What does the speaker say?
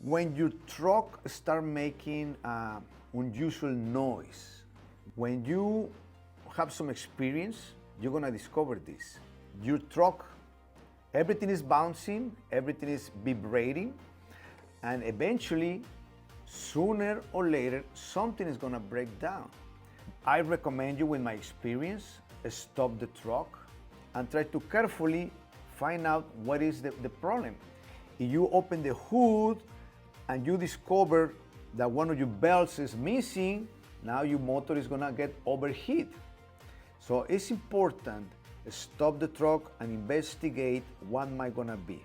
When your truck start making unusual noise, when you have some experience, you're gonna discover this. Your truck, everything is bouncing, everything is vibrating, and eventually, sooner or later, something is gonna break down. I recommend you, with my experience, stop the truck and try to carefully find out what is the problem. If you open the hood and you discover that one of your belts is missing, now your motor is gonna get overheat. So it's important, stop the truck and investigate what might gonna be.